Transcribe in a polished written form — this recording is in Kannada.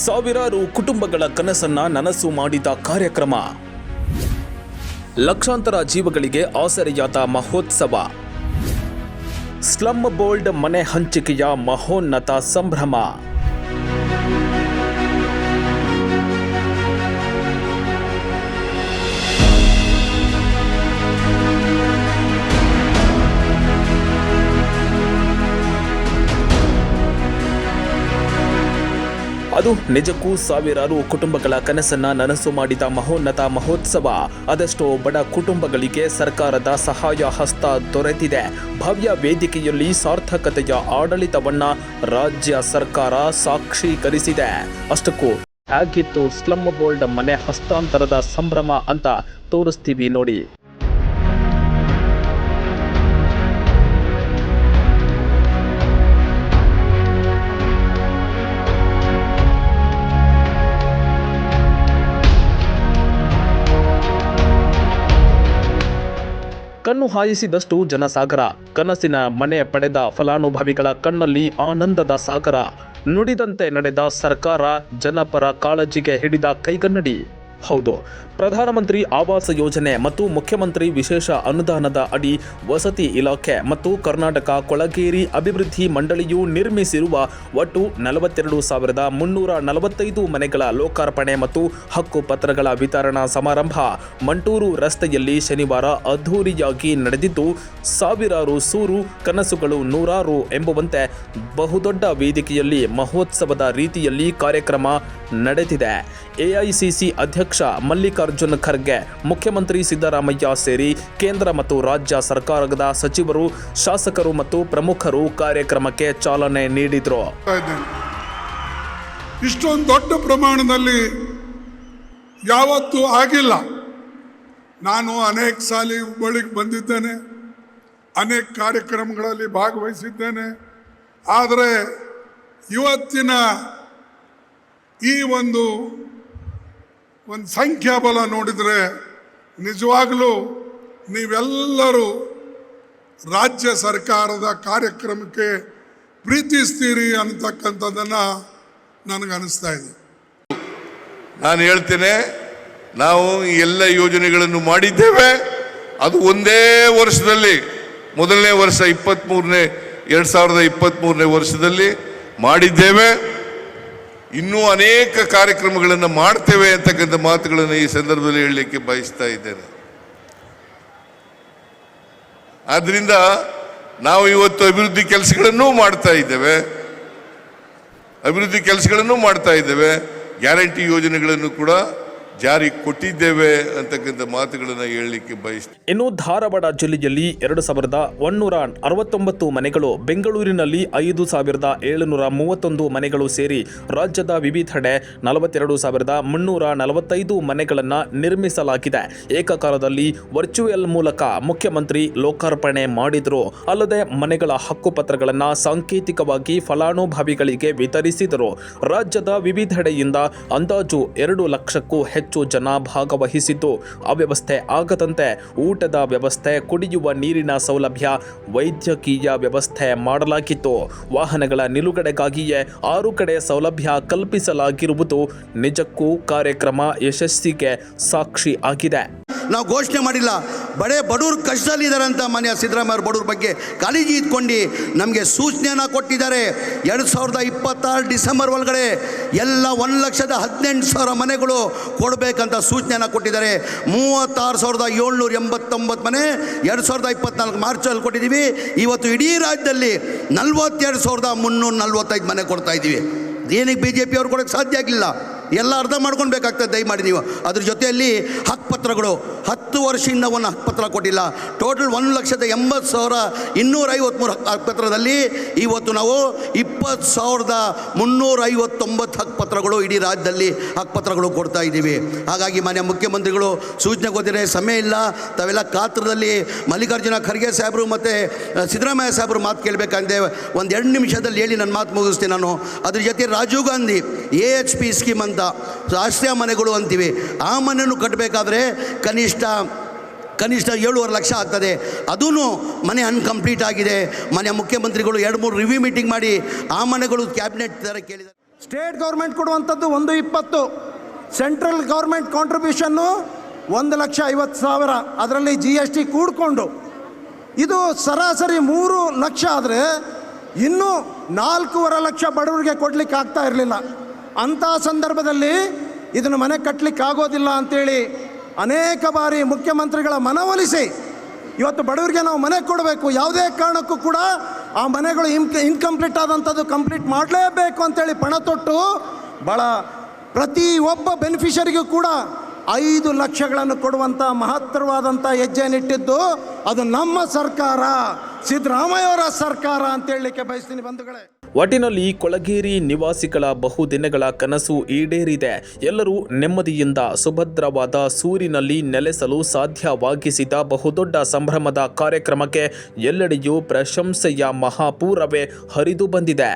ಸಾವಿರಾರು ಕುಟುಂಬಗಳ ಕನಸನ್ನ ನನಸು ಮಾಡಿದ ಕಾರ್ಯಕ್ರಮ. ಲಕ್ಷಾಂತರ ಜೀವಗಳಿಗೆ ಆಸರೆಯಾದ ಮಹೋತ್ಸವ. ಸ್ಲಮ್ ಬೋರ್ಡ್ ಮನೆ ಹಂಚಿಕೆಯ ಮಹೋನ್ನತ ಸಂಭ್ರಮ. ಅದು ನಿಜಕ್ಕೂ ಸಾವಿರಾರು ಕುಟುಂಬಗಳ ಕನಸನ್ನ ನನಸು ಮಾಡಿದ ಮಹೋನ್ನತ ಮಹೋತ್ಸವ. ಅದೆಷ್ಟೋ ಬಡ ಕುಟುಂಬಗಳಿಗೆ ಸರ್ಕಾರದ ಸಹಾಯ ಹಸ್ತ ದೊರೆತಿದೆ. ಭವ್ಯ ವೇದಿಕೆಯಲ್ಲಿ ಸಾರ್ಥಕತೆಯ ಆಡಳಿತವನ್ನ ರಾಜ್ಯ ಸರ್ಕಾರ ಸಾಕ್ಷೀಕರಿಸಿದೆ. ಅಷ್ಟಕ್ಕೂ ಹೇಗಿತ್ತು ಸ್ಲಮ್ ಬೋರ್ಡ್ ಮನೆ ಹಸ್ತಾಂತರದ ಸಂಭ್ರಮ ಅಂತ ತೋರಿಸ್ತೀವಿ ನೋಡಿ. ಕಣ್ಣು ಹಾಯಿಸಿದಷ್ಟು ಜನಸಾಗರ. ಕನಸಿನ ಮನೆ ಪಡೆದ ಫಲಾನುಭವಿಗಳ ಕಣ್ಣಲ್ಲಿ ಆನಂದದ ಸಾಗರ. ನುಡಿದಂತೆ ನಡೆದ ಸರ್ಕಾರ, ಜನಪರ ಕಾಳಜಿಗೆ ಹಿಡಿದ ಕೈಗನ್ನಡಿ. ಹೌದು, ಪ್ರಧಾನಮಂತ್ರಿ ಆವಾಸ ಯೋಜನೆ ಮತ್ತು ಮುಖ್ಯಮಂತ್ರಿ ವಿಶೇಷ ಅನುದಾನದ ಅಡಿ ವಸತಿ ಇಲಾಖೆ ಮತ್ತು ಕರ್ನಾಟಕ ಕೊಳಗೇರಿ ಅಭಿವೃದ್ಧಿ ಮಂಡಳಿಯು ನಿರ್ಮಿಸಿರುವ ಒಟ್ಟು 42,345 ಮನೆಗಳ ಲೋಕಾರ್ಪಣೆ ಮತ್ತು ಹಕ್ಕು ಪತ್ರಗಳ ವಿತರಣಾ ಸಮಾರಂಭ ಮಂಟೂರು ರಸ್ತೆಯಲ್ಲಿ ಶನಿವಾರ ಅದ್ಧೂರಿಯಾಗಿ ನಡೆದಿದ್ದು, ಸಾವಿರಾರು ಸೂರು ಕನಸುಗಳು ನೂರಾರು ಎಂಬುವಂತೆ ಬಹುದೊಡ್ಡ ವೇದಿಕೆಯಲ್ಲಿ ಮಹೋತ್ಸವದ ರೀತಿಯಲ್ಲಿ ಕಾರ್ಯಕ್ರಮ ನಡೆದಿದೆ. ಎಐಸಿಸಿ ಅಧ್ಯಕ್ಷ ಮಲ್ಲಿಕಾರ್ಜುನ್ ಖರ್ಗೆ, ಮುಖ್ಯಮಂತ್ರಿ ಸಿದ್ದರಾಮಯ್ಯ ಸೇರಿ ಕೇಂದ್ರ ಮತ್ತು ರಾಜ್ಯ ಸರ್ಕಾರದ ಸಚಿವರು, ಶಾಸಕರು ಮತ್ತು ಪ್ರಮುಖರು ಕಾರ್ಯಕ್ರಮಕ್ಕೆ ಚಾಲನೆ ನೀಡಿದರು. ಇಷ್ಟೊಂದು ದೊಡ್ಡ ಪ್ರಮಾಣದಲ್ಲಿ ಯಾವತ್ತೂ ಆಗಿಲ್ಲ. ನಾನು ಅನೇಕ ಸಾಲಿ ಹುಬ್ಬಳ್ಳಿಗೆ ಬಂದಿದ್ದೇನೆ, ಅನೇಕ ಕಾರ್ಯಕ್ರಮಗಳಲ್ಲಿ ಭಾಗವಹಿಸಿದ್ದೇನೆ. ಆದರೆ ಇವತ್ತಿನ ಈ ಒಂದು ಸಂಖ್ಯಾಬಲ ನೋಡಿದರೆ ನಿಜವಾಗಲೂ ನೀವೆಲ್ಲರೂ ರಾಜ್ಯ ಸರ್ಕಾರದ ಕಾರ್ಯಕ್ರಮಕ್ಕೆ ಪ್ರೀತಿಸ್ತೀರಿ ಅನ್ನತಕ್ಕಂಥದ್ದನ್ನು ನನಗನ್ನಿಸ್ತಾ ಇದೆ. ನಾನು ಹೇಳ್ತೇನೆ, ನಾವು ಎಲ್ಲ ಯೋಜನೆಗಳನ್ನು ಮಾಡಿದ್ದೇವೆ. ಅದು ಒಂದೇ ವರ್ಷದಲ್ಲಿ, ಮೊದಲನೇ ವರ್ಷ 2023ನೇ ವರ್ಷದಲ್ಲಿ ಮಾಡಿದ್ದೇವೆ. ಇನ್ನೂ ಅನೇಕ ಕಾರ್ಯಕ್ರಮಗಳನ್ನು ಮಾಡ್ತೇವೆ ಅಂತಕ್ಕಂಥ ಮಾತುಗಳನ್ನು ಈ ಸಂದರ್ಭದಲ್ಲಿ ಹೇಳಲಿಕ್ಕೆ ಬಯಸ್ತಾ ಇದ್ದೇನೆ. ಆದ್ರಿಂದ ನಾವು ಇವತ್ತು ಅಭಿವೃದ್ಧಿ ಕೆಲಸಗಳನ್ನು ಮಾಡ್ತಾ ಇದ್ದೇವೆ. ಗ್ಯಾರಂಟಿ ಯೋಜನೆಗಳನ್ನು ಕೂಡ ಜಾರಿ ಕೊಟ್ಟಿದ್ದೇವೆ ಅಂತಕ್ಕಂಥ ಮಾತುಗಳನ್ನು ಹೇಳಲಿಕ್ಕೆ ಬಯಸ್ತೀನಿ. ಇನ್ನು ಧಾರವಾಡ ಜಿಲ್ಲೆಯಲ್ಲಿ 2,169 ಮನೆಗಳು, ಬೆಂಗಳೂರಿನಲ್ಲಿ 5,731 ಮನೆಗಳು ಸೇರಿ ರಾಜ್ಯದ ವಿವಿಧೆಡೆ 42,345 ಮನೆಗಳನ್ನು ನಿರ್ಮಿಸಲಾಗಿದೆ. ಏಕಕಾಲದಲ್ಲಿ ವರ್ಚುವಲ್ ಮೂಲಕ ಮುಖ್ಯಮಂತ್ರಿ ಲೋಕಾರ್ಪಣೆ ಮಾಡಿದರು. ಅಲ್ಲದೆ ಮನೆಗಳ ಹಕ್ಕುಪತ್ರಗಳನ್ನು ಸಾಂಕೇತಿಕವಾಗಿ ಫಲಾನುಭವಿಗಳಿಗೆ ವಿತರಿಸಿದರು. ರಾಜ್ಯದ ವಿವಿಧೆಡೆಯಿಂದ ಅಂದಾಜು 2 ಲಕ್ಷಕ್ಕೂ ಹೆಚ್ಚು ಜನ ಭಾಗವಹಿಸಿದ್ದು, ಅವ್ಯವಸ್ಥೆ ಆಗದಂತೆ ಊಟದ ವ್ಯವಸ್ಥೆ, ಕುಡಿಯುವ ನೀರಿನ ಸೌಲಭ್ಯ, ವೈದ್ಯಕೀಯ ವ್ಯವಸ್ಥೆ ಮಾಡಲಾಗಿತ್ತು. ವಾಹನಗಳ ನಿಲುಗಡೆಗಾಗಿಯೇ 6 ಕಡೆ ಸೌಲಭ್ಯ ಕಲ್ಪಿಸಲಾಗಿರುವುದು ನಿಜಕ್ಕೂ ಕಾರ್ಯಕ್ರಮ ಯಶಸ್ಸಿಗೆ ಸಾಕ್ಷಿ ಆಗಿದೆ. ನಾವು ಘೋಷಣೆ ಮಾಡಿಲ್ಲ, ಬಡವರು ಕಷ್ಟದಲ್ಲಿದ್ದಾರೆ ಅಂತ ಮಾನ್ಯ ಸಿದ್ದರಾಮಯ್ಯ ಬಡವ್ರ ಬಗ್ಗೆ ಕಾಳಜಿ ಇಟ್ಕೊಂಡು ನಮಗೆ ಸೂಚನೆಯನ್ನು ಕೊಟ್ಟಿದ್ದಾರೆ. 2026 ಡಿಸೆಂಬರ್ ಒಳಗಡೆ ಎಲ್ಲ 1,18,000 ಮನೆಗಳು ಕೊಡಬೇಕಂತ ಸೂಚನೆಯನ್ನು ಕೊಟ್ಟಿದ್ದಾರೆ. 36,789 ಮನೆ 2024 ಮಾರ್ಚಲ್ಲಿ ಕೊಟ್ಟಿದ್ದೀವಿ. ಇವತ್ತು ಇಡೀ ರಾಜ್ಯದಲ್ಲಿ 42,345 ಮನೆ ಕೊಡ್ತಾ ಇದ್ದೀವಿ. ಏನಕ್ಕೆ BJP ಅವ್ರು ಕೊಡೋಕ್ಕೆ ಸಾಧ್ಯ ಆಗಿಲ್ಲ? ಎಲ್ಲ ಅರ್ಥ ಮಾಡ್ಕೊಳ್ಬೇಕಾಗ್ತದೆ ದಯಮಾಡಿ ನೀವು. ಅದ್ರ ಜೊತೆಯಲ್ಲಿ ಹಕ್ಕುಪತ್ರಗಳು 10 ವರ್ಷದಿಂದ ಒಂದು ಹಕ್ಕುಪತ್ರ ಕೊಟ್ಟಿಲ್ಲ. ಟೋಟಲ್ 1,80,253 ಹಕ್ಕುಪತ್ರದಲ್ಲಿ ಇವತ್ತು ನಾವು 20,359 ಹಕ್ಕುಪತ್ರಗಳು ಇಡೀ ರಾಜ್ಯದಲ್ಲಿ ಹಕ್ಕುಪತ್ರಗಳು ಕೊಡ್ತಾ ಇದ್ದೀವಿ. ಹಾಗಾಗಿ ಮಾನ್ಯ ಮುಖ್ಯಮಂತ್ರಿಗಳು ಸೂಚನೆ ಕೊಟ್ಟಿದ್ರೆ ಸಮಯ ಇಲ್ಲ, ತಾವೆಲ್ಲ ಕಾತ್ರದಲ್ಲಿ ಮಲ್ಲಿಕಾರ್ಜುನ ಖರ್ಗೆ ಸಾಹೇಬರು ಮತ್ತು ಸಿದ್ದರಾಮಯ್ಯ ಸಾಹೇಬರು ಮಾತು ಕೇಳಬೇಕಂತೆ. ಒಂದು 2 ನಿಮಿಷದಲ್ಲಿ ಹೇಳಿ ನನ್ನ ಮಾತು ಮುಗಿಸ್ತೀನಿ ನಾನು. ಅದ್ರ ಜೊತೆ ರಾಜೀವ್ ಗಾಂಧಿ AHP ಸ್ಕೀಮ್ ಅಂತ ಆಶ್ರಯ ಮನೆಗಳು ಅಂತೀವಿ, ಆ ಮನೆಯನ್ನು ಕಟ್ಟಬೇಕಾದ್ರೆ ಕನಿಷ್ಠ 7.5 ಲಕ್ಷ ಆಗ್ತದೆ. ಅದೂ ಮನೆ ಅನ್ಕಂಪ್ಲೀಟ್ ಆಗಿದೆ. ಮನೆ ಮುಖ್ಯಮಂತ್ರಿಗಳು 2-3 ರಿವ್ಯೂ ಮೀಟಿಂಗ್ ಮಾಡಿ ಆ ಮನೆಗಳು ಕ್ಯಾಬಿನೆಟ್ ಥರ ಕೇಳಿದ್ದಾರೆ. ಸ್ಟೇಟ್ ಗೌರ್ಮೆಂಟ್ ಕೊಡುವಂಥದ್ದು 120, ಸೆಂಟ್ರಲ್ ಗೌರ್ಮೆಂಟ್ ಕಾಂಟ್ರಿಬ್ಯೂಷನ್ನು 1,50,000, ಅದರಲ್ಲಿ GST ಕೂಡಿಕೊಂಡು ಇದು ಸರಾಸರಿ 3 ಲಕ್ಷ ಆದರೆ ಇನ್ನೂ 4.5 ಲಕ್ಷ ಬಡವರಿಗೆ ಕೊಡಲಿಕ್ಕೆ ಆಗ್ತಾ ಇರಲಿಲ್ಲ. ಅಂಥ ಸಂದರ್ಭದಲ್ಲಿ ಇದನ್ನು ಮನೆ ಕಟ್ಟಲಿಕ್ಕೆ ಆಗೋದಿಲ್ಲ ಅಂಥೇಳಿ ಅನೇಕ ಬಾರಿ ಮುಖ್ಯಮಂತ್ರಿಗಳ ಮನವೊಲಿಸಿ ಇವತ್ತು ಬಡವರಿಗೆ ನಾವು ಮನೆ ಕೊಡಬೇಕು, ಯಾವುದೇ ಕಾರಣಕ್ಕೂ ಕೂಡ ಆ ಮನೆಗಳು ಇನ್ಕಂಪ್ಲೀಟ್ ಆದಂಥದ್ದು ಕಂಪ್ಲೀಟ್ ಮಾಡಲೇಬೇಕು ಅಂತೇಳಿ ಪಣ ತೊಟ್ಟು ಭಾಳ ಪ್ರತಿಯೊಬ್ಬ ಬೆನಿಫಿಷರಿಗೂ ಕೂಡ 5 ಲಕ್ಷಗಳನ್ನು ಕೊಡುವಂಥ ಮಹತ್ತರವಾದಂಥ ಹೆಜ್ಜೆಯನ್ನಿಟ್ಟಿದ್ದು ಅದು ನಮ್ಮ ಸರ್ಕಾರ, ಸಿದ್ದರಾಮಯ್ಯವರ ಸರ್ಕಾರ ಅಂತ ಹೇಳಲಿಕ್ಕೆ ಬಯಸ್ತೀನಿ ಬಂಧುಗಳೇ. ಒಟ್ಟಿನಲ್ಲಿ ಕೊಳಗೇರಿ ನಿವಾಸಿಗಳ ಬಹುದಿನಗಳ ಕನಸು ಈಡೇರಿದೆ. ಎಲ್ಲರೂ ನೆಮ್ಮದಿಯಿಂದ ಸುಭದ್ರವಾದ ಸೂರಿನಲ್ಲಿ ನೆಲೆಸಲು ಸಾಧ್ಯವಾಗಿಸಿದ ಬಹುದೊಡ್ಡ ಸಂಭ್ರಮದ ಕಾರ್ಯಕ್ರಮಕ್ಕೆ ಎಲ್ಲೆಡೆಯೂ ಪ್ರಶಂಸೆಯ ಮಹಾಪೂರವೇ ಹರಿದು ಬಂದಿದೆ.